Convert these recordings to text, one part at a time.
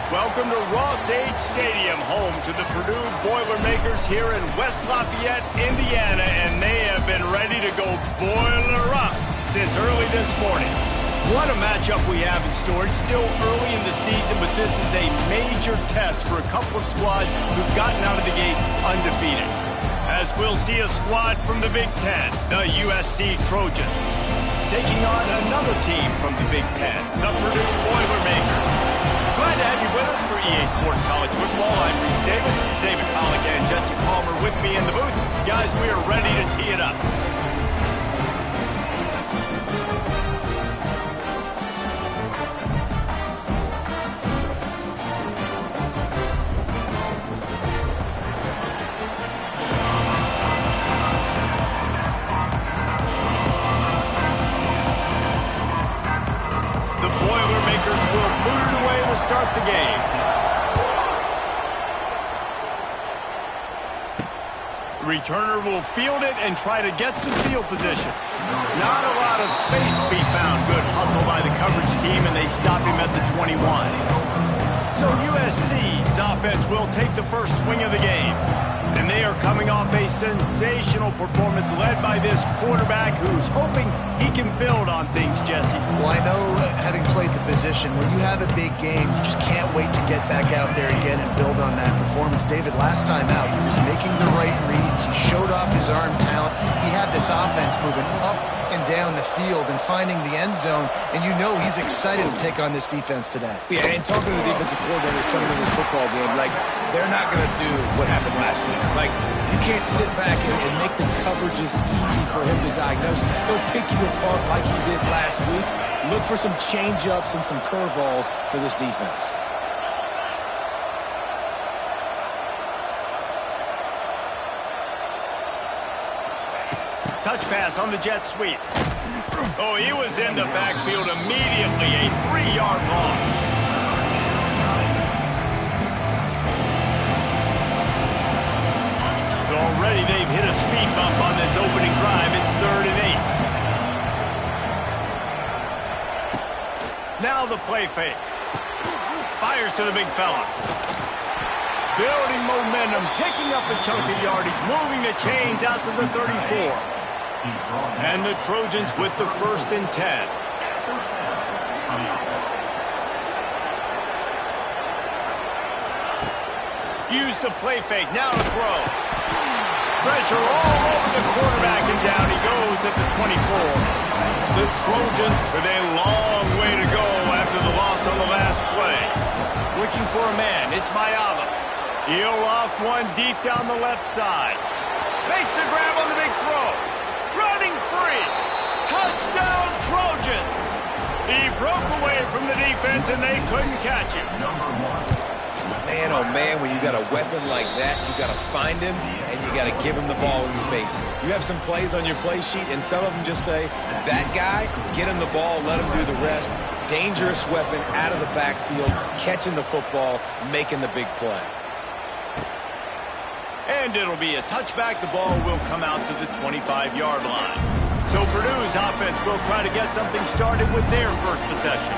Welcome to Ross-Age Stadium, home to the Purdue Boilermakers here in West Lafayette, Indiana, and they have been ready to go boiler up since early this morning. What a matchup we have in store. It's still early in the season, but this is a major test for a couple of squads who've gotten out of the gate undefeated. As we'll see a squad from the Big Ten, the USC Trojans, taking on another team from the Big Ten, the Purdue Boilermakers. Glad to have you with us for EA Sports College Football. I'm Reese Davis, David Pollock, and Jesse Palmer with me in the booth. Guys, we are ready to tee it up. Start the game. The returner will field it and try to get some field position. Not a lot of space to be found. Good hustle by the coverage team, and they stop him at the 21. So USC's offense will take the first swing of the game. And they are coming off a sensational performance led by this quarterback who's hoping he can build on things, Jesse. Well, I know, having played the position, when you have a big game, you just can't wait to get back out there again and build on that performance. David, last time out, he was making the right reads. He showed off his arm talent. He had this offense moving up and down the field and finding the end zone, and you know he's excited to take on this defense today. Yeah, and talking to the defensive coordinators coming in this football game, like, they're not going to do what happened last week. Like, you can't sit back and make the coverages easy for him to diagnose. He'll pick you apart like he did last week. Look for some change-ups and some curveballs for this defense. Touch pass on the jet sweep. Oh, he was in the backfield immediately. A 3-yard loss. So already they've hit a speed bump on this opening drive. It's 3rd and 8. Now the play fake. Fires to the big fella. Building momentum, picking up a chunk of yardage, moving the chains out to the 34. And the Trojans with the 1st and 10. Use the play fake, now to throw. Pressure all over the quarterback, and down he goes at the 24. The Trojans with a long way to go after the loss on the last play. Looking for a man, it's Mayava. He'll off one deep down the left side. Makes the grab on the big throw. Running free. Touchdown, Trojans. He broke away from the defense, and they couldn't catch him. Man, oh man, when you got a weapon like that, you got to find him, and you got to give him the ball in space. You have some plays on your play sheet, and some of them just say, that guy, get him the ball, let him do the rest. Dangerous weapon out of the backfield, catching the football, making the big play. And it'll be a touchback. The ball will come out to the 25-yard line. So Purdue's offense will try to get something started with their first possession.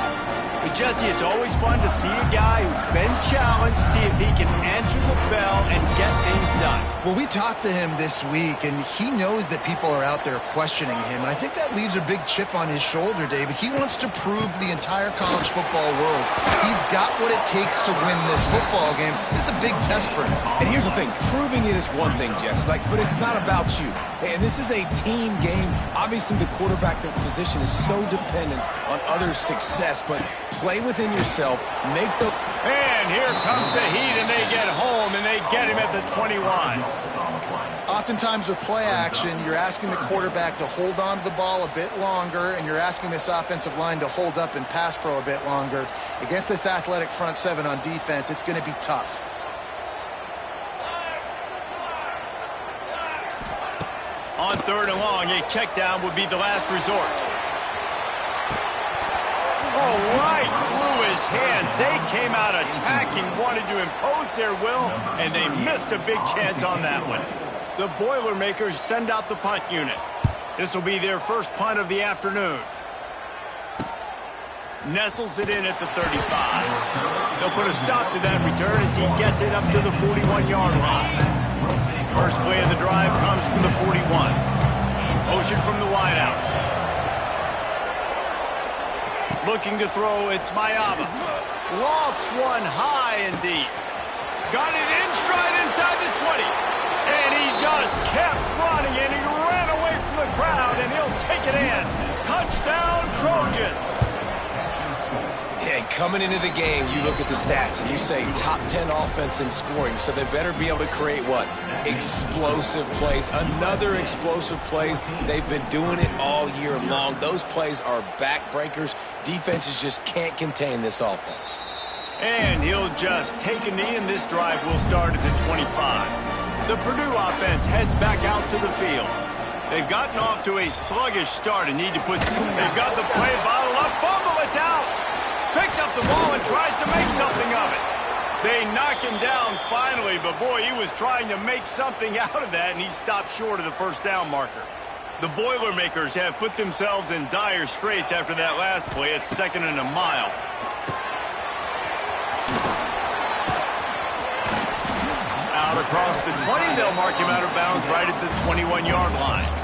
But Jesse, it's always fun to see a guy who's been challenged, see if he can answer the bell and get things done. Well, we talked to him this week, and he knows that people are out there questioning him. And I think that leaves a big chip on his shoulder, David. He wants to prove to the entire college football world he's got what it takes to win this football game. This is a big test for him. And here's the thing. Proving it is one thing, Jesse, but it's not about you. And this is a team game. Obviously, the quarterback position is so dependent on others' success, but play within yourself, make the... And here comes the heat, and they get home, and they get him at the 21. Oftentimes with play action, you're asking the quarterback to hold on to the ball a bit longer, and you're asking this offensive line to hold up and pass pro a bit longer. Against this athletic front seven on defense, it's going to be tough. On 3rd and long, a check down would be the last resort. Oh, right through his hands. They came out attacking, wanted to impose their will, and they missed a big chance on that one. The Boilermakers send out the punt unit. This will be their first punt of the afternoon. nestles it in at the 35. They'll put a stop to that return as he gets it up to the 41-yard line. First play of the drive comes from the 41. Motion from the wideout. Looking to throw, it's Mayaba. Lofts one high and deep. Got it in stride inside the 20. And he just kept running, and he ran away from the crowd, and he'll take it in. Touchdown, Trojans. And coming into the game, you look at the stats and you say top 10 offense in scoring, so they better be able to create what? Explosive plays. Another explosive plays. They've been doing it all year long. Those plays are backbreakers. Defenses just can't contain this offense. And he'll just take a knee, and this drive will start at the 25. The Purdue offense heads back out to the field. They've gotten off to a sluggish start and need to put... They've got the play bottled up. Fumble, it's out. Picks up the ball and tries to make something of it. They knock him down finally, but boy, he was trying to make something out of that, and he stopped short of the first down marker. The Boilermakers have put themselves in dire straits after that last play. It's 2nd and a mile. Out across the 20, they'll mark him out of bounds right at the 21-yard line.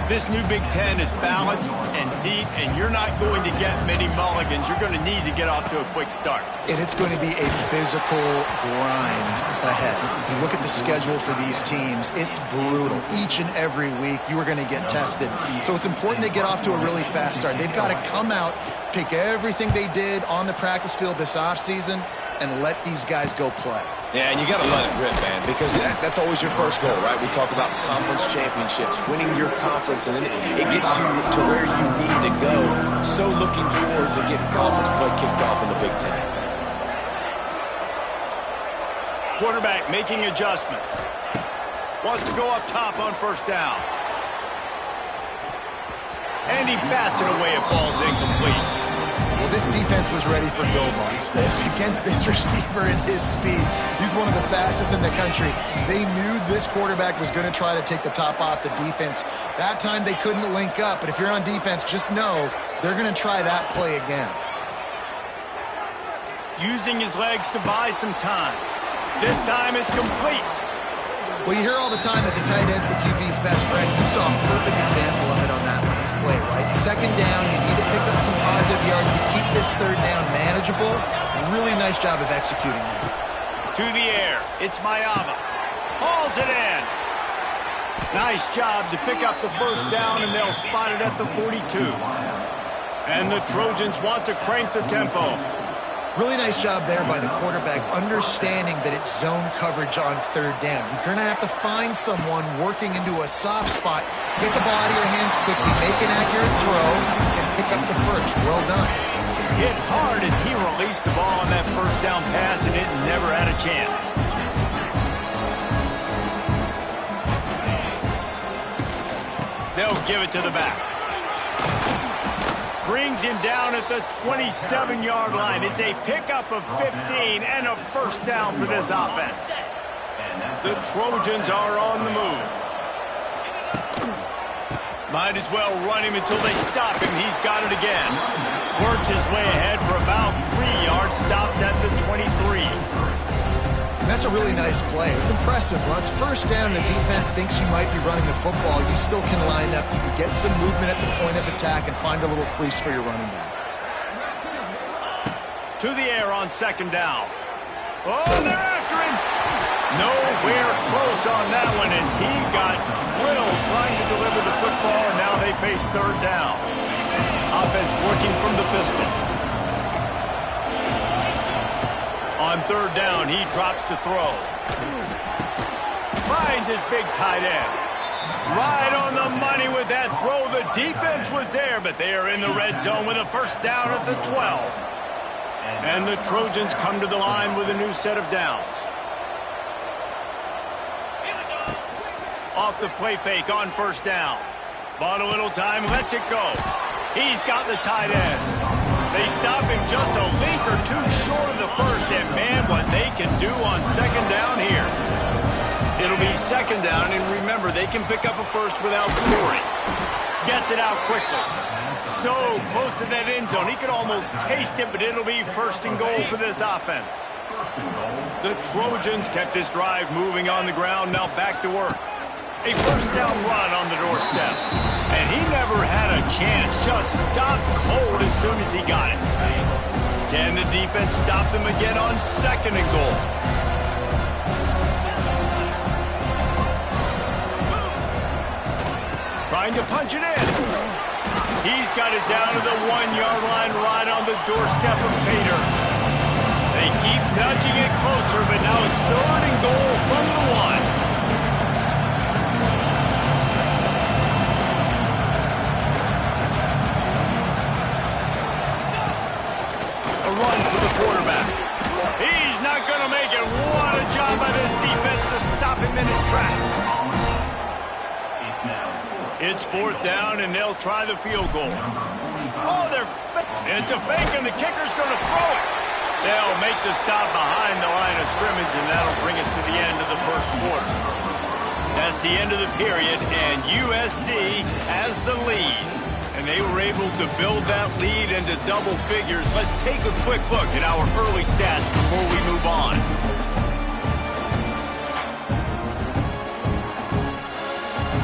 This new Big Ten is balanced and deep, and you're not going to get many mulligans. You're going to need to get off to a quick start. And it's going to be a physical grind ahead. You look at the schedule for these teams, it's brutal. Each and every week, you are going to get tested. So it's important they get off to a really fast start. They've got to come out, pick everything they did on the practice field this offseason, and let these guys go play. Yeah, and you got to let it rip, man, because that's always your first goal, right? We talk about conference championships, winning your conference, and then it gets you to where you need to go. So looking forward to getting conference play kicked off in the Big Ten. Quarterback making adjustments. Wants to go up top on first down. And he bats it away. It falls incomplete. Well, this defense was ready for go marks. Against this receiver and his speed, he's one of the fastest in the country. They knew this quarterback was going to try to take the top off the defense. That time they couldn't link up, but if you're on defense, just know they're going to try that play again. Using his legs to buy some time. This time it's complete. Well, you hear all the time that the tight end's the QB's best friend. You saw a perfect example of it on that last play, right? 2nd down, you need to pick up some positive yards to keep this 3rd down manageable. Really nice job of executing that. To the air, it's Mayaba. Hauls it in. Nice job to pick up the first down, and they'll spot it at the 42. And the Trojans want to crank the tempo. Really nice job there by the quarterback, understanding that it's zone coverage on 3rd down. You're going to have to find someone working into a soft spot, get the ball out of your hands quickly, make an accurate throw, and pick up the first. Well done. Hit hard as he released the ball on that first down pass, and it never had a chance. They'll give it to the back. Brings him down at the 27-yard line. It's a pickup of 15 and a first down for this offense. The Trojans are on the move. Might as well run him until they stop him. He's got it again. Works his way ahead for about 3 yards. Stopped at the 23. And that's a really nice play. It's impressive. When it's first down, the defense thinks you might be running the football. You still can line up. You can get some movement at the point of attack and find a little crease for your running back. To the air on 2nd down. Oh, they're after him. Nowhere close on that one as he got drilled trying to deliver the football, and now they face 3rd down. Offense working from the pistol. On 3rd down, he drops to throw. Finds his big tight end. Right on the money with that throw. The defense was there, but they are in the red zone with a first down at the 12. And the Trojans come to the line with a new set of downs. Off the play fake on first down. Bought a little time, lets it go. He's got the tight end. They stop him just a link or two short of the first, and man, what they can do on 2nd down here. It'll be 2nd down, and remember, they can pick up a first without scoring. Gets it out quickly. So close to that end zone. He could almost taste it, but it'll be first and goal for this offense. The Trojans kept this drive moving on the ground. Now back to work. A first down run on the doorstep. And he never had a chance. Just stopped cold as soon as he got it. Can the defense stop them again on second and goal? Trying to punch it in. He's got it down to the 1-yard line right on the doorstep of Pater. They keep nudging it closer, but now it's third and goal from the 1. A run for the quarterback. He's not going to make it. What a job by this defense to stop him in his tracks. It's fourth down, and they'll try the field goal. Oh, it's a fake, and the kicker's going to throw it. They'll make the stop behind the line of scrimmage, and that'll bring us to the end of the first quarter. That's the end of the period, and USC has the lead. And they were able to build that lead into double figures. Let's take a quick look at our early stats before we move on.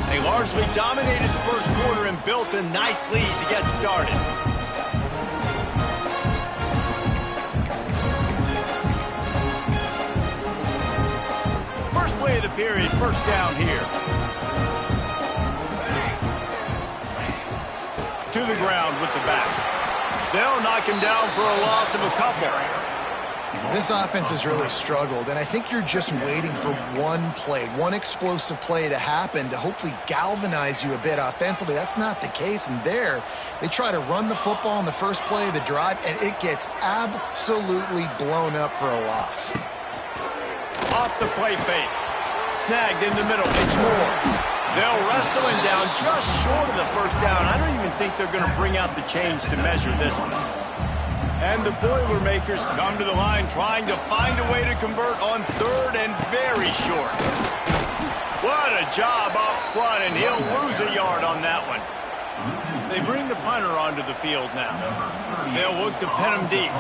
They largely dominated the first quarter and built a nice lead to get started. First play of the period, first down here. To the ground with the back. They'll knock him down for a loss of a couple. This offense has really struggled, and I think you're just waiting for one play, one explosive play to happen to hopefully galvanize you a bit offensively. That's not the case, and there they try to run the football in the first play of the drive, and it gets absolutely blown up for a loss. Off the play fake. Snagged in the middle. It's Moore. They'll wrestle him down just short of the first down. I don't even think they're going to bring out the chains to measure this one. And the Boilermakers come to the line trying to find a way to convert on third and very short. What a job up front, and he'll lose a yard on that one. They bring the punter onto the field now. They'll look to pin him deep.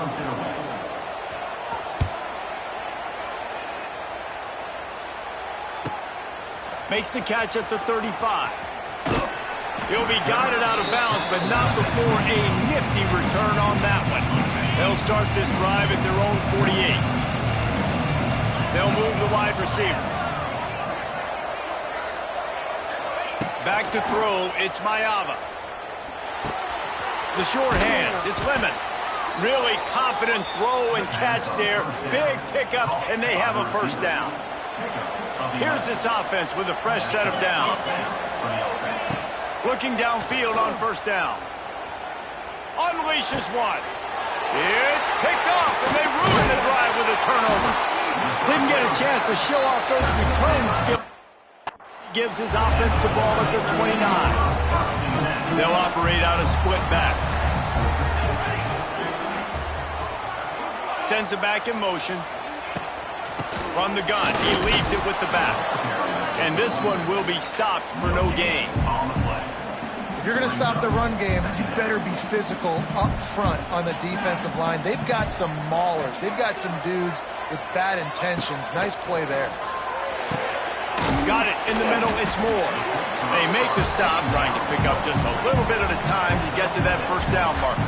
Makes the catch at the 35. He'll be guided out of bounds, but not before a nifty return on that one. They'll start this drive at their own 48. They'll move the wide receiver. Back to throw, it's Mayava. The short hands, it's Lemon. Really confident throw and catch there. Big pickup, and they have a first down. Here's this offense with a fresh set of downs. Looking downfield on first down. Unleashes one. It's picked off, and they ruin the drive with a turnover. Didn't get a chance to show off those return skills. Gives his offense the ball at the 29. They'll operate out of split backs. Sends it back in motion. From the gun, he leaves it with the back. And this one will be stopped for no gain. If you're going to stop the run game, you better be physical up front on the defensive line. They've got some maulers. They've got some dudes with bad intentions. Nice play there. Got it in the middle. It's Moore. They make the stop, trying to pick up just a little bit at a time to get to that first down marker.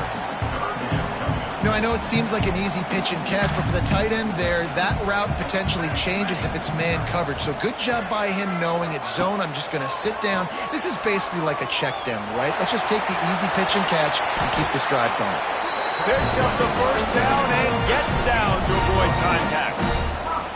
You know, I know it seems like an easy pitch and catch, but for the tight end there, that route potentially changes if it's man coverage. So good job by him knowing it's zone. I'm just going to sit down. This is basically like a check down, right? Let's just take the easy pitch and catch and keep this drive going. Picks up the first down and gets down to avoid contact.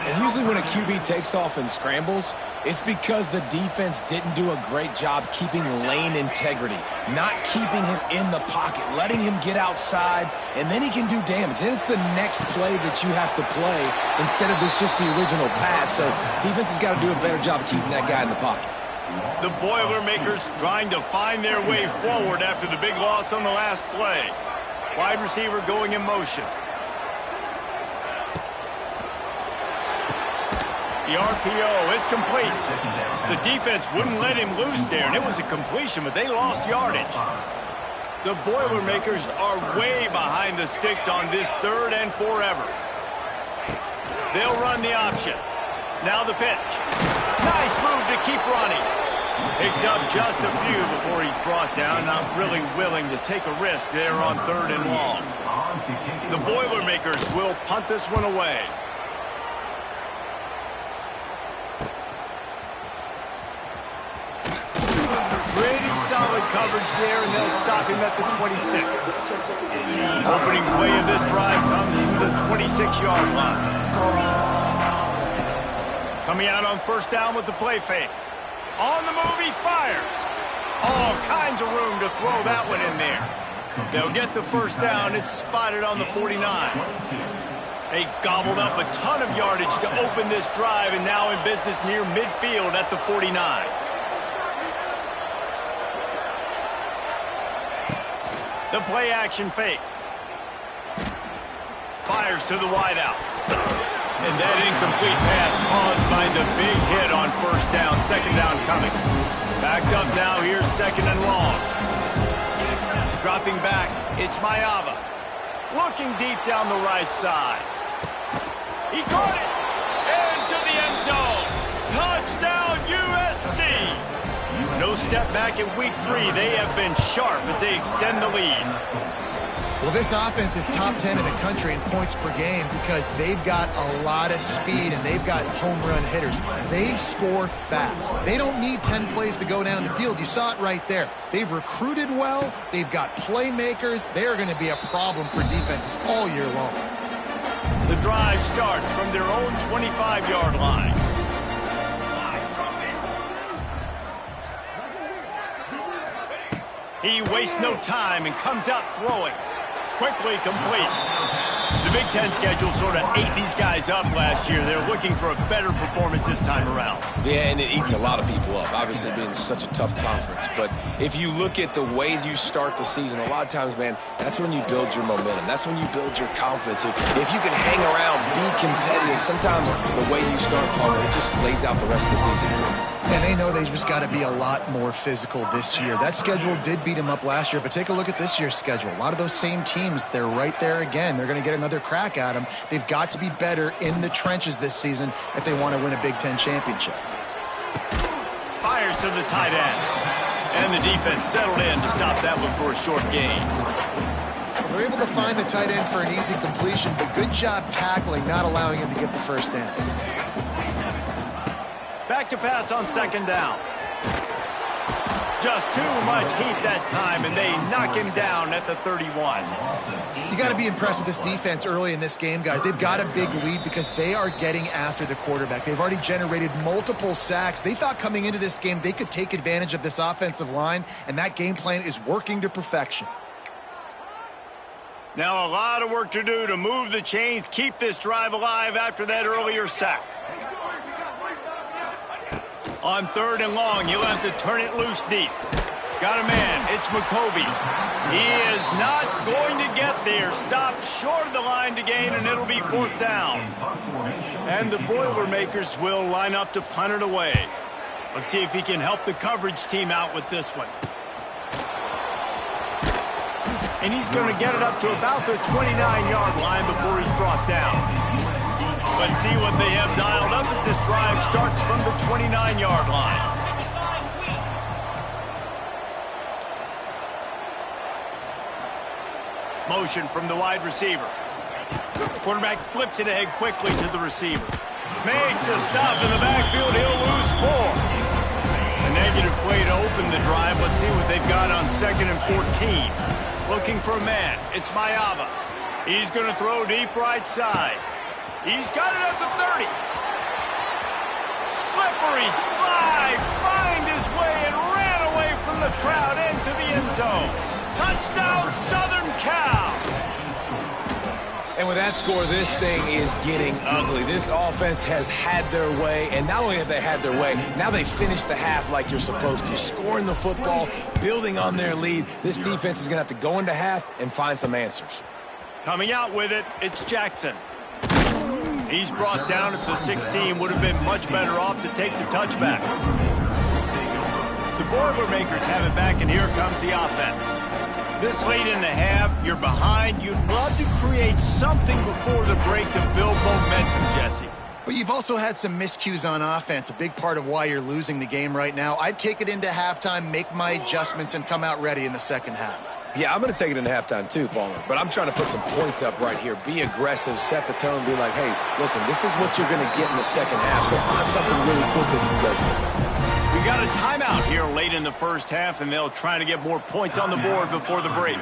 And usually when a QB takes off and scrambles, it's because the defense didn't do a great job keeping lane integrity, not keeping him in the pocket, letting him get outside, and then he can do damage. And it's the next play that you have to play instead of this just the original pass. So defense has got to do a better job of keeping that guy in the pocket. The Boilermakers trying to find their way forward after the big loss on the last play. Wide receiver going in motion. The RPO, it's complete. The defense wouldn't let him loose there, and it was a completion, but they lost yardage. The Boilermakers are way behind the sticks on this 3rd and forever. They'll run the option. Now the pitch. Nice move to keep running. Picks up just a few before he's brought down. Not really willing to take a risk there on 3rd and long. The Boilermakers will punt this one away. Pretty solid coverage there, and they'll stop him at the 26. Opening play of this drive comes from the 26-yard line. Coming out on 1st down with the play fake. On the move, he fires. All kinds of room to throw that one in there. They'll get the 1st down. It's spotted on the 49. They gobbled up a ton of yardage to open this drive, and now in business near midfield at the 49. The play action fake. Fires to the wideout. And that incomplete pass caused by the big hit on 1st down. 2nd down coming. Backed up now. Here's 2nd and long. Dropping back. It's Mayava. Looking deep down the right side. He caught it. Into the end zone. Touchdown USC. No step back in week 3. They have been sharp as they extend the lead. Well, this offense is top 10 in the country in points per game because they've got a lot of speed and they've got home run hitters. They score fast. They don't need 10 plays to go down the field. You saw it right there. They've recruited well. They've got playmakers. They are going to be a problem for defenses all year long. The drive starts from their own 25-yard line. He wastes no time and comes out throwing. Quickly complete. The Big Ten schedule sort of ate these guys up last year. They're looking for a better performance this time around. Yeah, and it eats a lot of people up, obviously being such a tough conference. But if you look at the way you start the season, a lot of times, man, that's when you build your momentum. That's when you build your confidence. If you can hang around, be competitive, sometimes the way you start, Palmer, it just lays out the rest of the season for you. And they know they've just got to be a lot more physical this year. That schedule did beat them up last year, but take a look at this year's schedule. A lot of those same teams, they're right there again. They're going to get another crack at them. They've got to be better in the trenches this season if they want to win a Big Ten championship. Fires to the tight end. And the defense settled in to stop that one for a short gain. They're able to find the tight end for an easy completion, but good job tackling, not allowing him to get the 1st down. Back to pass on 2nd down. Just too much heat that time, and they knock him down at the 31. You got to be impressed with this defense early in this game, guys. They've got a big lead because they are getting after the quarterback. They've already generated multiple sacks. They thought coming into this game they could take advantage of this offensive line, and that game plan is working to perfection. Now a lot of work to do to move the chains, keep this drive alive after that earlier sack. On 3rd and long, he'll have to turn it loose deep. Got a man. It's McCoby. He is not going to get there. Stopped short of the line to gain, and it'll be 4th down. And the Boilermakers will line up to punt it away. Let's see if he can help the coverage team out with this one. And he's going to get it up to about the 29-yard line before he's brought down. Let's see what they have dialed up as this drive starts from the 29-yard line. Motion from the wide receiver. Quarterback flips it ahead quickly to the receiver. Makes a stop in the backfield. He'll lose 4. A negative play to open the drive. Let's see what they've got on 2nd and 14. Looking for a man. It's Mayava. He's going to throw deep right side. He's got it at the 30. Slippery slide. Find his way and ran away from the crowd into the end zone. Touchdown, Southern Cal. And with that score, this thing is getting ugly. This offense has had their way, and not only have they had their way, now they finished the half like you're supposed to, scoring the football, building on their lead. This defense is going to have to go into half and find some answers. Coming out with it, it's Jackson. He's brought down at the 16. Would have been much better off to take the touchback. The Boilermakers have it back, and here comes the offense. This late in the half, you're behind. You'd love to create something before the break to build momentum, Jesse. But you've also had some miscues on offense, a big part of why you're losing the game right now. I'd take it into halftime, make my adjustments, and come out ready in the second half. Yeah, I'm going to take it into halftime too, Palmer. But I'm trying to put some points up right here. Be aggressive, set the tone, be like, hey, listen, this is what you're going to get in the second half, so find something really quick that you can go to. We got a timeout here late in the first half, and they'll try to get more points on the board before the break.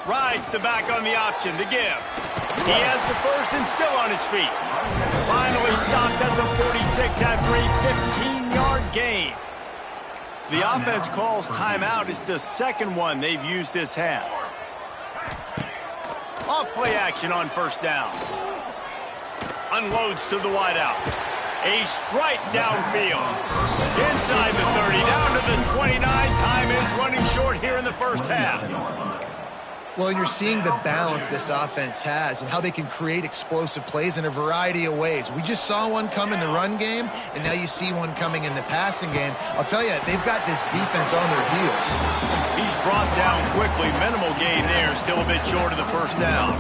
Rides the back on the option, the give. He has the first and still on his feet. Finally stopped at the 46 after a 15-yard gain. The offense calls timeout. It's the second one they've used this half. Off play action on first down. Unloads to the wideout. A strike downfield. Inside the 30, down to the 29. Time is running short here in the first half. Well, you're seeing the balance this offense has and how they can create explosive plays in a variety of ways. We just saw one come in the run game, and now you see one coming in the passing game. I'll tell you, they've got this defense on their heels. He's brought down quickly. Minimal gain there, still a bit short of the first down.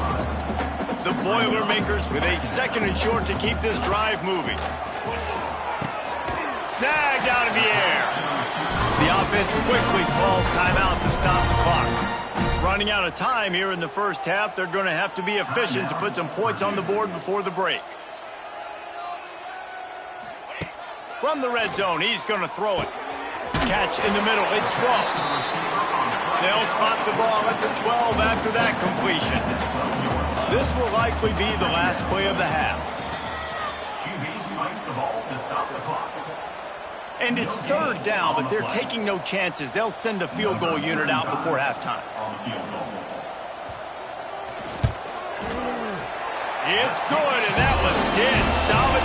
The Boilermakers with a second and short to keep this drive moving. Snagged out of the air. The offense quickly calls timeout to stop the clock. Running out of time here in the first half, they're going to have to be efficient to put some points on the board before the break. From the red zone, he's going to throw it. Catch in the middle, it's Ross. They'll spot the ball at the 12 after that completion. This will likely be the last play of the half. QB spikes the ball to stop the clock. And it's third down, but they're taking no chances. They'll send the field goal unit out before halftime. It's good, and that was dead solid.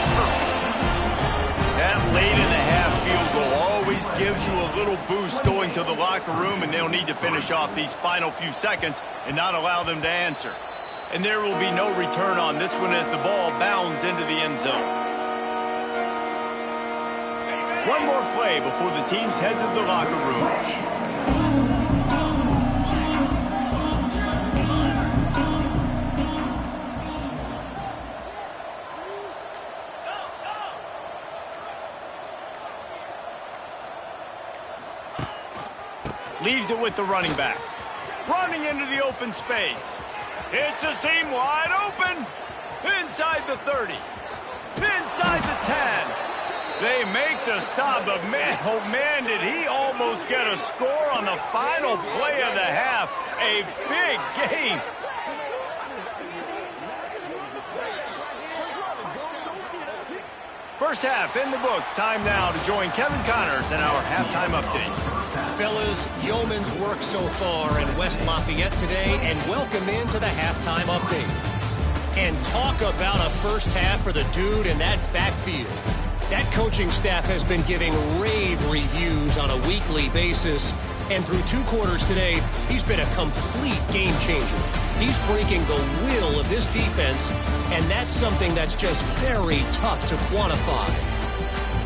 That late in the half field goal always gives you a little boost going to the locker room, and they'll need to finish off these final few seconds and not allow them to answer. And there will be no return on this one as the ball bounds into the end zone. One more play before the teams head to the locker room. Leaves it with the running back. Running into the open space. It's a seam wide open. Inside the 30. Inside the 10. They make the stop, but man, oh man, did he almost get a score on the final play of the half. A big game. First half in the books. Time now to join Kevin Connors in our halftime update. Fellas, yeoman's work so far in West Lafayette today, and welcome into the halftime update. And talk about a first half for the dude in that backfield. That coaching staff has been giving rave reviews on a weekly basis, and through 2 quarters today, he's been a complete game changer. He's breaking the will of this defense, and that's something that's just very tough to quantify.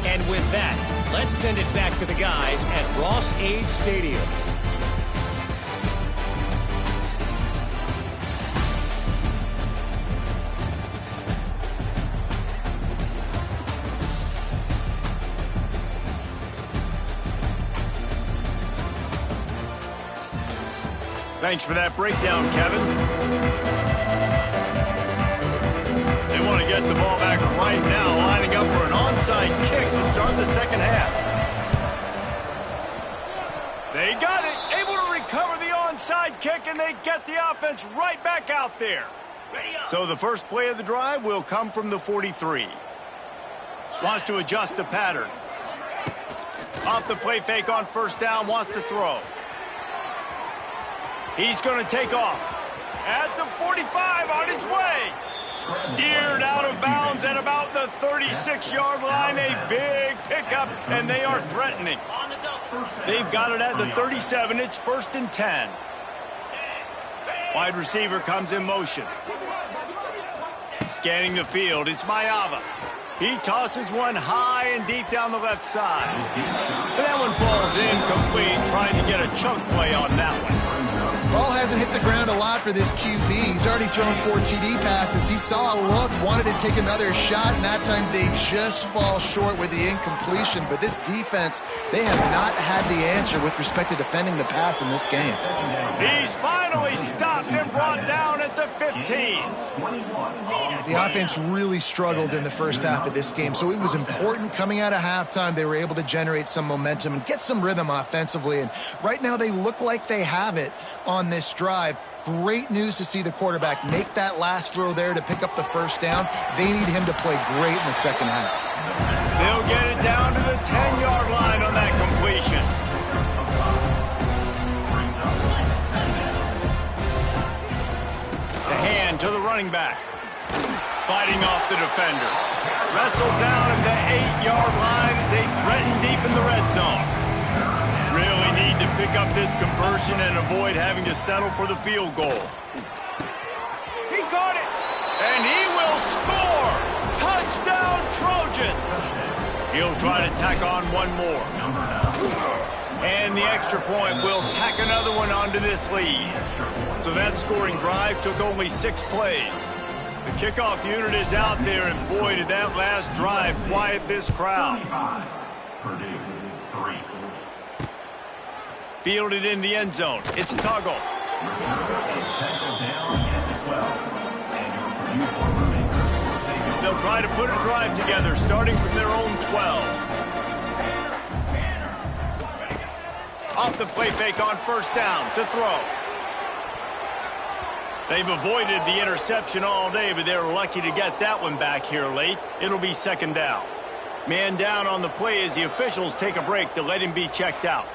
And with that, let's send it back to the guys at Ross-Ade Stadium. Thanks for that breakdown, Kevin. They want to get the ball back right now, lining up for an onside kick to start the second half. They got it, able to recover the onside kick, and they get the offense right back out there. So the first play of the drive will come from the 43. Wants to adjust the pattern. Off the play fake on first down, wants to throw. He's going to take off. At the 45 on his way. Steered out of bounds at about the 36-yard line. A big pickup, and they are threatening. They've got it at the 37. It's 1st and 10. Wide receiver comes in motion. Scanning the field. It's Mayava. He tosses one high and deep down the left side. And that one falls incomplete, trying to get a chunk play on that one. Ball hasn't hit the ground a lot for this QB. He's already thrown 4 TD passes. He saw a look, wanted to take another shot, and that time they just fall short with the incompletion. But this defense, they have not had the answer with respect to defending the pass in this game. He's finally stopped and brought down at the 15. The offense really struggled in the first half of this game, so it was important coming out of halftime. They were able to generate some momentum and get some rhythm offensively, and right now they look like they have it on this drive. Great news to see the quarterback make that last throw there to pick up the first down. They need him to play great in the second half. They'll get it down to the 10-yard line on that completion. The hand to the running back. Fighting off the defender. Wrestled down at the 8-yard line as they threaten deep in the red zone. Really need to pick up this conversion and avoid having to settle for the field goal. He caught it, and he will score! Touchdown, Trojans! He'll try to tack on one more. And the extra point will tack another one onto this lead. So that scoring drive took only 6 plays. The kickoff unit is out there, and boy, did that last drive quiet this crowd. Purdue, 3. Fielded in the end zone. It's Tuggle. They'll try to put a drive together, starting from their own 12. Off the play fake on first down to throw. They've avoided the interception all day, but they're lucky to get that one back here late. It'll be second down. Man down on the play as the officials take a break to let him be checked out.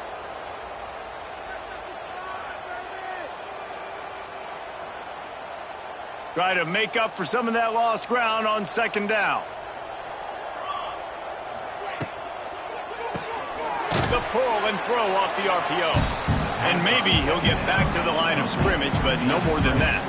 Try to make up for some of that lost ground on second down. The pull and throw off the RPO. And maybe he'll get back to the line of scrimmage, but no more than that.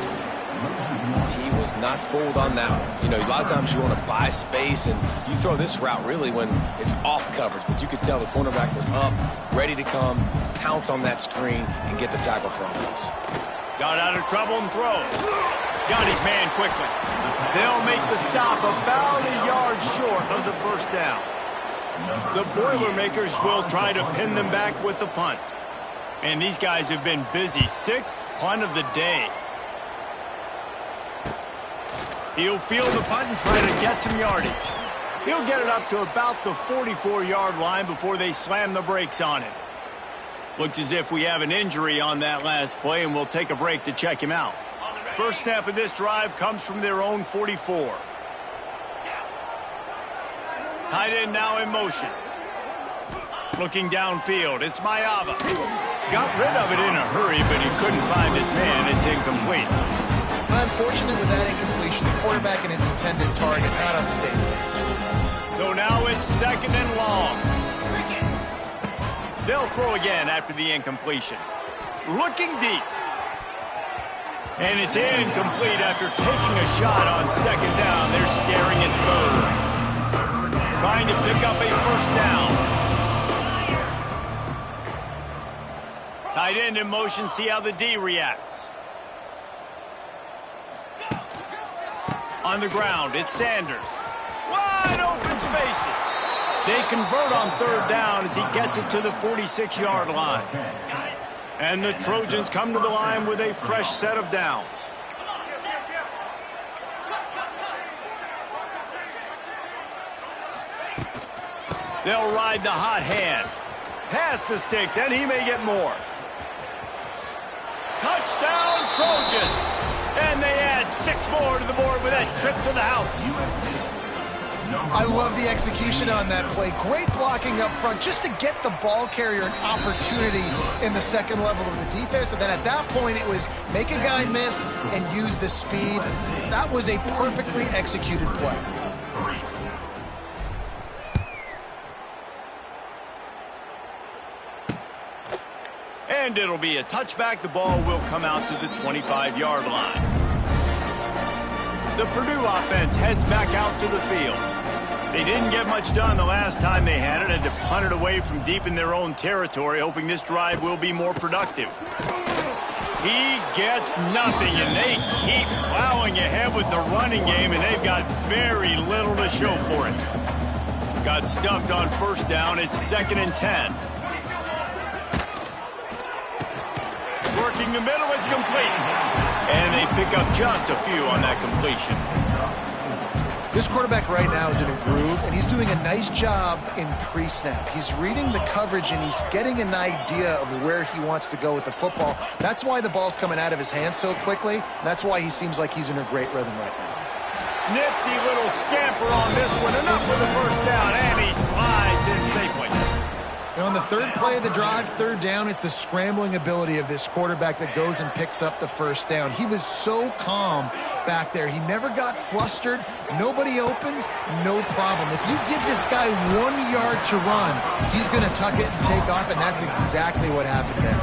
He was not fooled on that one. You know, a lot of times you want to buy space, and you throw this route really when it's off coverage. But you could tell the cornerback was up, ready to come, pounce on that screen, and get the tackle from us. Got out of trouble and throws. Got his man quickly. They'll make the stop about a yard short of the first down. The Boilermakers will try to pin them back with the punt. And these guys have been busy. 6th punt of the day. He'll field the punt and try to get some yardage. He'll get it up to about the 44-yard line before they slam the brakes on him. Looks as if we have an injury on that last play, and we'll take a break to check him out. First snap of this drive comes from their own 44. Tight end now in motion. Looking downfield, it's Mayava. Got rid of it in a hurry, but he couldn't find his man. It's incomplete. Unfortunate with that incompletion. The quarterback and his intended target not on the same page. So now it's second and long. They'll throw again after the incompletion. Looking deep. And it's incomplete after taking a shot on second down. They're staring at third. Trying to pick up a first down. Tight end in motion, see how the D reacts. On the ground, it's Sanders. Wide open spaces. They convert on third down as he gets it to the 46-yard line. And the Trojans come to the line with a fresh set of downs. They'll ride the hot hand. Pass the sticks, and he may get more. Touchdown, Trojans! And they add 6 more to the board with that trip to the house. I love the execution on that play. Great blocking up front just to get the ball carrier an opportunity in the second level of the defense. And then at that point, it was make a guy miss and use the speed. That was a perfectly executed play. And it'll be a touchback. The ball will come out to the 25-yard line. The Purdue offense heads back out to the field. They didn't get much done the last time they had it. Had to punt it away from deep in their own territory, hoping this drive will be more productive. He gets nothing, and they keep plowing ahead with the running game, and they've got very little to show for it. Got stuffed on first down. It's 2nd and 10. Working the middle, it's complete. And they pick up just a few on that completion. This quarterback right now is in a groove, and he's doing a nice job in pre-snap. He's reading the coverage, and he's getting an idea of where he wants to go with the football. That's why the ball's coming out of his hands so quickly, and that's why he seems like he's in a great rhythm right now. Nifty little scamper on this one, enough for the first down, and he slides in safely. And on the third play of the drive, 3rd down, it's the scrambling ability of this quarterback that goes and picks up the first down. He was so calm back there. He never got flustered. Nobody open, no problem. If you give this guy 1 yard to run, he's going to tuck it and take off, and that's exactly what happened there.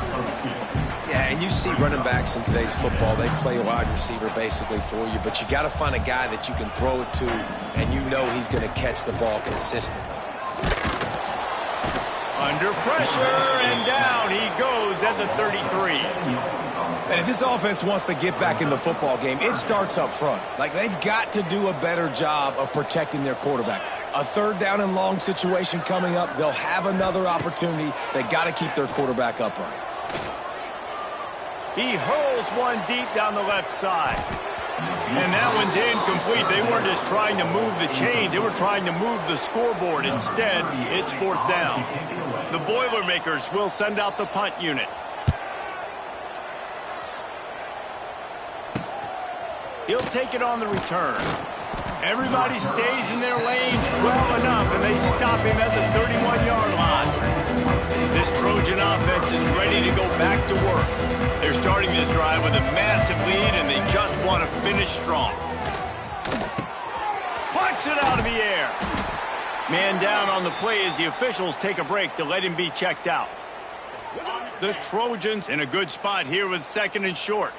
Yeah, and you see running backs in today's football, they play a wide receiver basically for you, but you got to find a guy that you can throw it to, and you know he's going to catch the ball consistently. Under pressure, and down he goes at the 33. And if this offense wants to get back in the football game, it starts up front. Like, they've got to do a better job of protecting their quarterback. A 3rd down and long situation coming up, they'll have another opportunity. They got to keep their quarterback upright. He hurls one deep down the left side. And that one's incomplete. They weren't just trying to move the chains. They were trying to move the scoreboard. Instead, it's 4th down. The Boilermakers will send out the punt unit. He'll take it on the return. Everybody stays in their lanes well enough, and they stop him at the 31-yard line. This Trojan offense is ready to go back to work. They're starting this drive with a massive lead, and they just want to finish strong. Plucks it out of the air. Man down on the play as the officials take a break to let him be checked out. The Trojans in a good spot here with 2nd and short.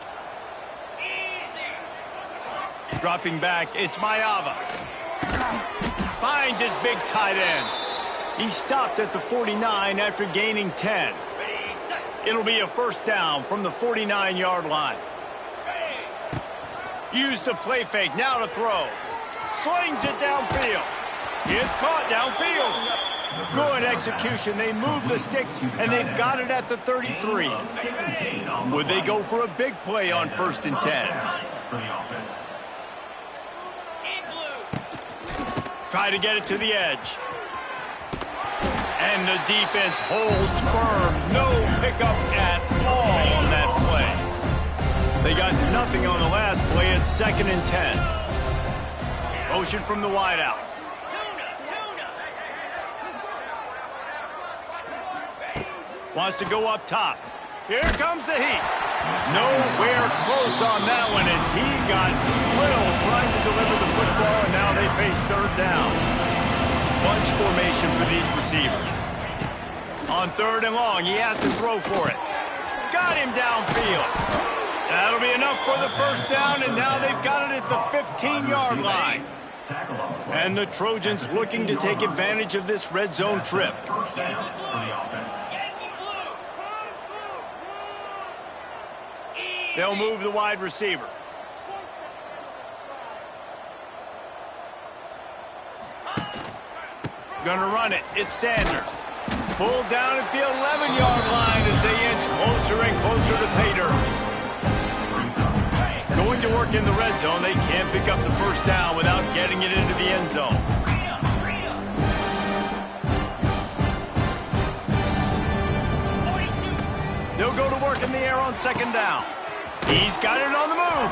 Dropping back, it's Mayava. Finds his big tight end. He stopped at the 49 after gaining 10. It'll be a 1st down from the 49-yard line. Use the play fake, now to throw. Slings it downfield. It's caught downfield. Good execution. They move the sticks, and they've got it at the 33. Would they go for a big play on 1st and 10? Try to get it to the edge. And the defense holds firm. No pickup at all on that play. They got nothing on the last play. It's 2nd and 10. Motion from the wideout. Wants to go up top. Here comes the heat. Nowhere close on that one as he got drilled trying to deliver the football, and now they face 3rd down. Bunch formation for these receivers. On 3rd and long, he has to throw for it. Got him downfield. That'll be enough for the 1st down, and now they've got it at the 15-yard line. And the Trojans looking to take advantage of this red zone trip. They'll move the wide receiver. Gonna run it. It's Sanders. Pulled down at the 11-yard line as they inch closer and closer to pay dirt. Going to work in the red zone. They can't pick up the 1st down without getting it into the end zone. They'll go to work in the air on 2nd down. He's got it on the move.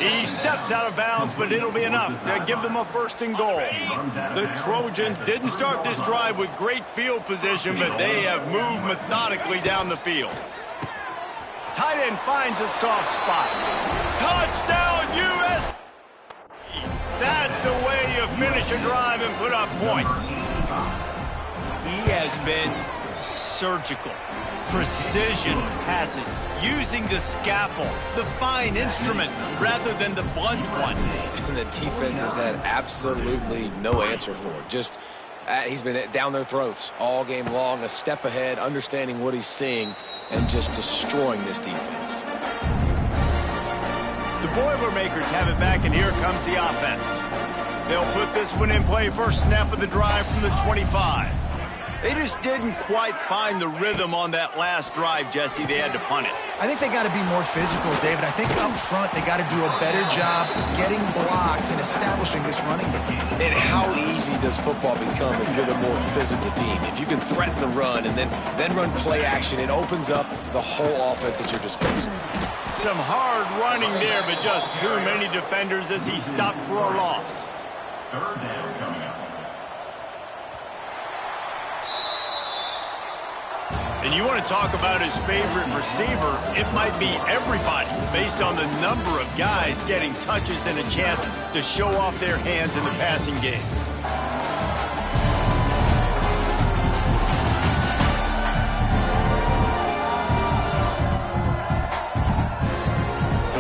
He steps out of bounds, but it'll be enough to give them a 1st and goal. The Trojans didn't start this drive with great field position, but they have moved methodically down the field. Tight end finds a soft spot. Touchdown, U.S. That's the way you finish a drive and put up points. He has been surgical, precision passes, using the scalpel, the fine instrument, rather than the blunt one. And the defense has had absolutely no answer for it. Just, he's been down their throats all game long, a step ahead, understanding what he's seeing, and just destroying this defense. The Boilermakers have it back, and here comes the offense. They'll put this one in play, first snap of the drive from the 25. They just didn't quite find the rhythm on that last drive, Jesse. They had to punt it. I think they got to be more physical, David. I think up front they got to do a better job getting blocks and establishing this running game. And how easy does football become if you're the more physical team? If you can threaten the run and then run play action, it opens up the whole offense at your disposal. Some hard running there, but just too many defenders as he stopped for a loss. Third down coming up. And you want to talk about his favorite receiver, it might be everybody, based on the number of guys getting touches and a chance to show off their hands in the passing game.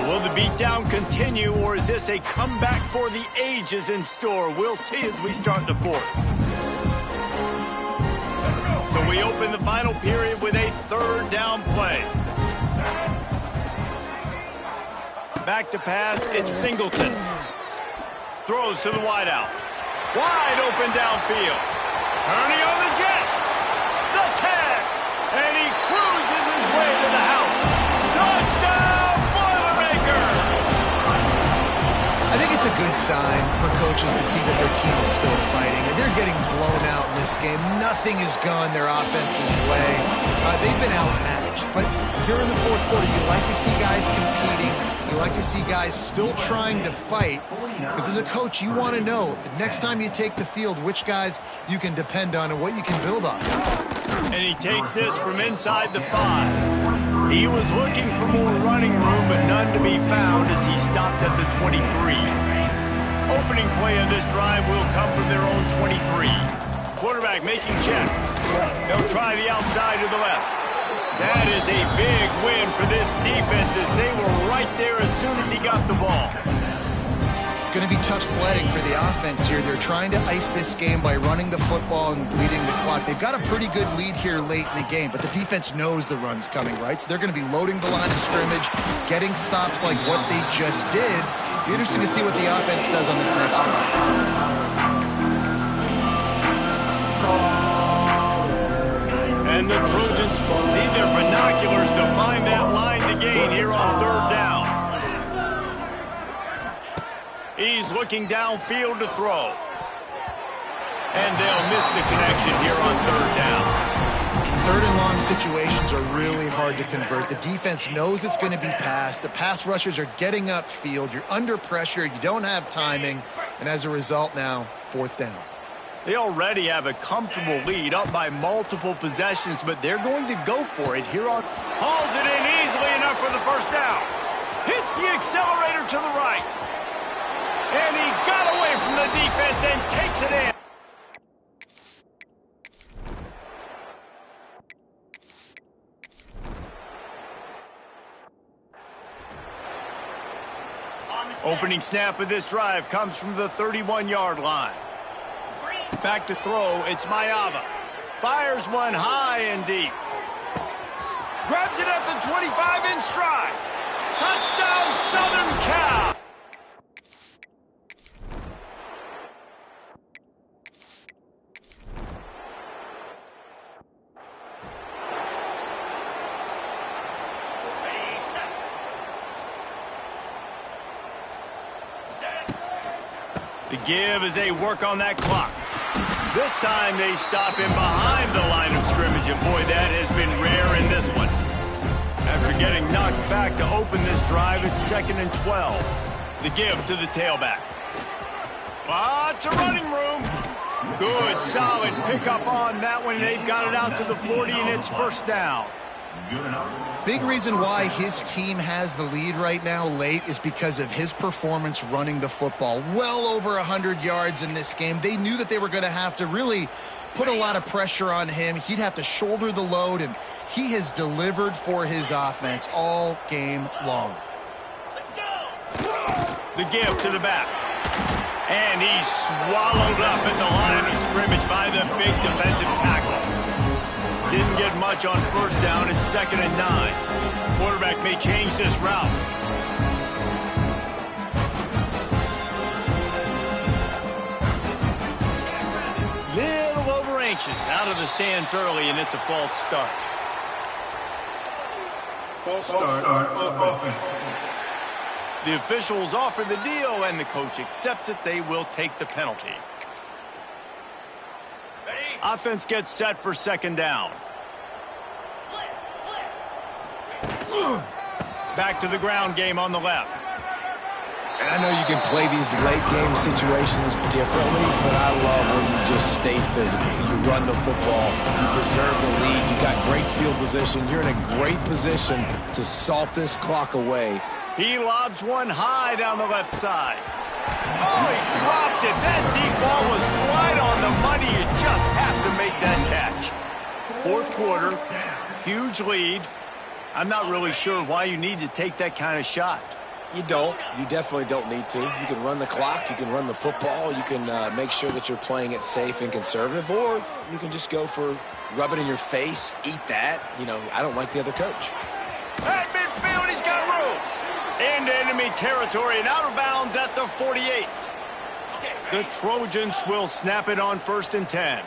Will the beatdown continue, or is this a comeback for the ages in store? We'll see as we start the fourth. So we open the final period with a third down play. Back to pass, it's Singleton. Throws to the wideout. Wide open downfield. Ernie on the Jets. The tag. And he cruises his way to the house. Touchdown! I think it's a good sign for coaches to see that their team is still fighting. They're getting blown out in this game. Nothing has gone their offense's way. They've been outmatched. But here in the fourth quarter, you like to see guys competing. You like to see guys still trying to fight. Because as a coach, you want to know the next time you take the field, which guys you can depend on and what you can build on. And he takes this from inside the 5. He was looking for more running room, but none to be found as he stopped at the 23. Opening play on this drive will come from their own 23. Quarterback making checks. They'll try the outside to the left. That is a big win for this defense as they were right there as soon as he got the ball. It's going to be tough sledding for the offense here. They're trying to ice this game by running the football and bleeding the clock. They've got a pretty good lead here late in the game, but the defense knows the run's coming, right? So they're going to be loading the line of scrimmage, getting stops like what they just did. It'll be interesting to see what the offense does on this next one. And the Trojans need their binoculars to find that line to gain here on third down. He's looking downfield to throw. And they'll miss the connection here on third down. Third and long situations are really hard to convert. The defense knows it's going to be passed. The pass rushers are getting upfield. You're under pressure. You don't have timing. And as a result now, fourth down. They already have a comfortable lead, up by multiple possessions, but they're going to go for it here on. Hauls it in easily enough for the first down. Hits the accelerator to the right. And he got away from the defense and takes it in. Opening snap of this drive comes from the 31-yard line. Back to throw, it's Mayava. Fires one high and deep. Grabs it at the 25 in stride. Touchdown, Southern Cal. The give as they work on that clock. This time they stop him behind the line of scrimmage, and boy, that has been rare in this one. After getting knocked back to open this drive, it's 2nd and 12. The give to the tailback. Lots of running room. Good, solid pickup on that one. They've got it out to the 40, and it's first down. Big reason why his team has the lead right now late is because of his performance running the football. Well over 100 yards in this game. They knew that they were going to have to really put a lot of pressure on him. He'd have to shoulder the load, and he has delivered for his offense all game long. The give to the back. And he's swallowed up at the line of scrimmage by the big defensive tackle. Didn't get much on first down. It's 2nd and 9. Quarterback may change this route. Little over anxious. Out of the stands early, and it's a false start. False start on offense. The officials offer the deal, and the coach accepts it. They will take the penalty. Offense gets set for 2nd down. Back to the ground game on the left. And I know you can play these late game situations differently, but I love when you just stay physical. You run the football, you preserve the lead, you got great field position. You're in a great position to salt this clock away. He lobs one high down the left side. Oh, he dropped it. That deep ball was right on the money. You just have to make that catch. 4th quarter, huge lead. I'm not really sure why you need to take that kind of shot. You don't. You definitely don't need to. You can run the clock. You can run the football. You can make sure that you're playing it safe and conservative, or you can just go for rub it in your face, eat that. You know, I don't like the other coach. At midfield, he's got room. Into enemy territory and out of bounds at the 48. The Trojans will snap it on 1st and 10.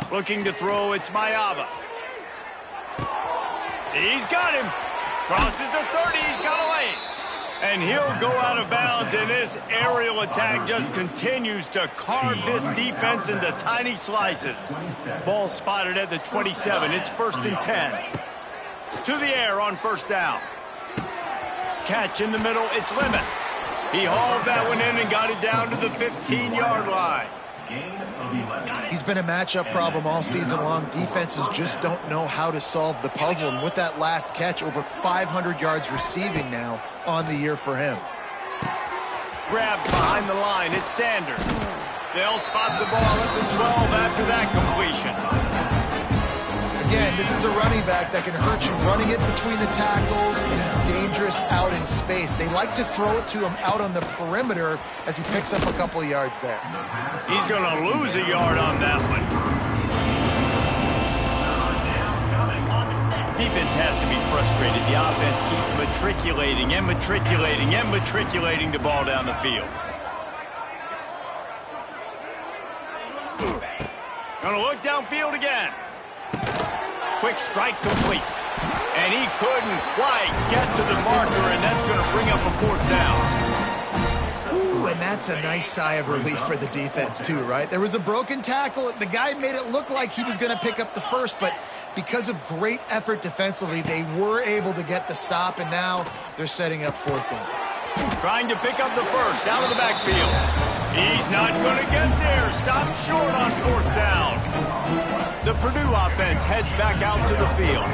Looking to throw, it's Mayava. He's got him. Crosses the 30, he's got a lane. And he'll go out of bounds, and this aerial attack just continues to carve this defense into tiny slices. Ball spotted at the 27. It's 1st and 10. To the air on 1st down. Catch in the middle, it's Lemon. He hauled that one in and got it down to the 15-yard line. He's been a matchup problem all season long. Defenses just don't know how to solve the puzzle. And with that last catch, over 500 yards receiving now on the year for him. Grabbed behind the line. It's Sanders. They'll spot the ball at the 12 after that completion. Again, this is a running back that can hurt you running it between the tackles, and he's dangerous out in space. They like to throw it to him out on the perimeter as he picks up a couple of yards there. He's going to lose a yard on that one. Defense has to be frustrated. The offense keeps matriculating and matriculating and matriculating the ball down the field. Going to look downfield again. Quick strike complete. And he couldn't quite get to the marker, and that's going to bring up a 4th down. Ooh, and that's a nice sigh of relief for the defense too, right? There was a broken tackle. The guy made it look like he was going to pick up the first, but because of great effort defensively, they were able to get the stop, and now they're setting up 4th down. Trying to pick up the first out of the backfield. He's not going to get there. Stopped short on 4th down. The Purdue offense heads back out to the field.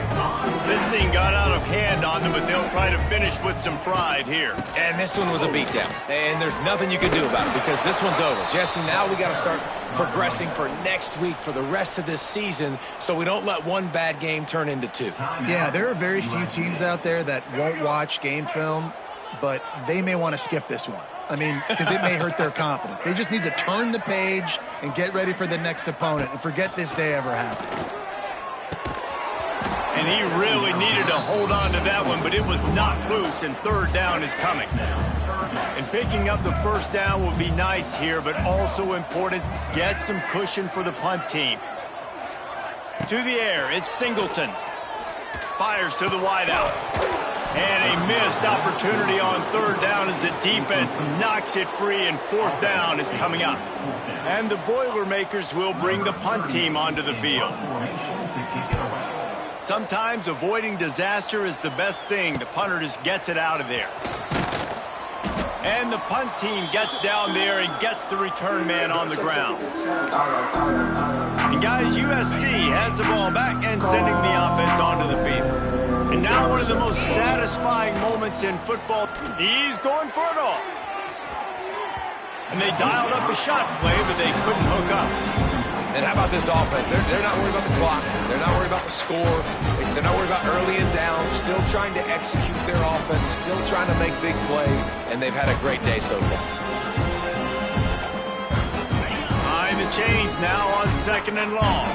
This thing got out of hand on them, but they'll try to finish with some pride here. And this one was a beatdown. And there's nothing you can do about it because this one's over. Jesse, now we got to start progressing for next week for the rest of this season so we don't let one bad game turn into 2. Yeah, there are very few teams out there that won't watch game film, but they may want to skip this one. I mean, because it may hurt their confidence. They just need to turn the page and get ready for the next opponent and forget this day ever happened. And he really needed to hold on to that one, but it was knocked loose, and 3rd down is coming. And picking up the 1st down will be nice here, but also important, get some cushion for the punt team. To the air, it's Singleton. Fires to the wideout. And a missed opportunity on 3rd down as the defense knocks it free, and 4th down is coming up. And the Boilermakers will bring the punt team onto the field. Sometimes avoiding disaster is the best thing. The punter just gets it out of there. And the punt team gets down there and gets the return man on the ground. And guys, USC has the ball back and sending the offense onto the field. And now one of the most satisfying moments in football. He's going for it all. And they dialed up a shot play, but they couldn't hook up. And how about this offense? They're not worried about the clock. They're not worried about the score. They're not worried about early and down. Still trying to execute their offense. Still trying to make big plays. And they've had a great day so far. Behind the chains now on 2nd and long.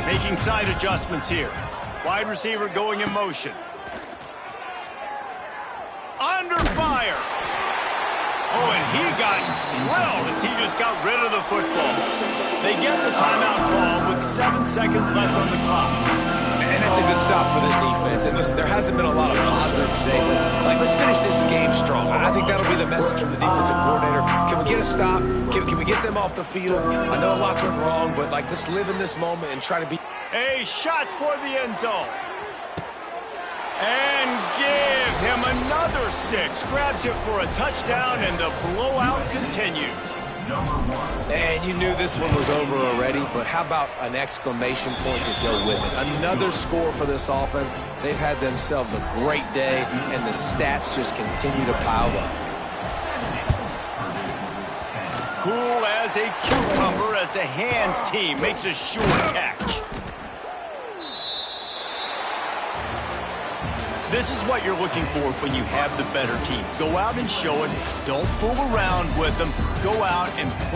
Making side adjustments here. Wide receiver going in motion. Under fire. Oh, and he got drilled as he just got rid of the football. They get the timeout call with 7 seconds left on the clock. And that's a good stop for this defense. And listen, there hasn't been a lot of positive today, but let's finish this game strong. I think that'll be the message from the defensive coordinator. Can we get a stop? Can we get them off the field? I know lots went wrong, but let's live in this moment and try to be. A shot toward the end zone. And give him another 6. Grabs it for a touchdown, and the blowout continues. And you knew this one was over already, but how about an exclamation point to go with it? Another score for this offense. They've had themselves a great day, and the stats just continue to pile up. Cool as a cucumber as the hands team makes a sure catch. This is what you're looking for when you have the better team. Go out and show it. Don't fool around with them. Go out and play.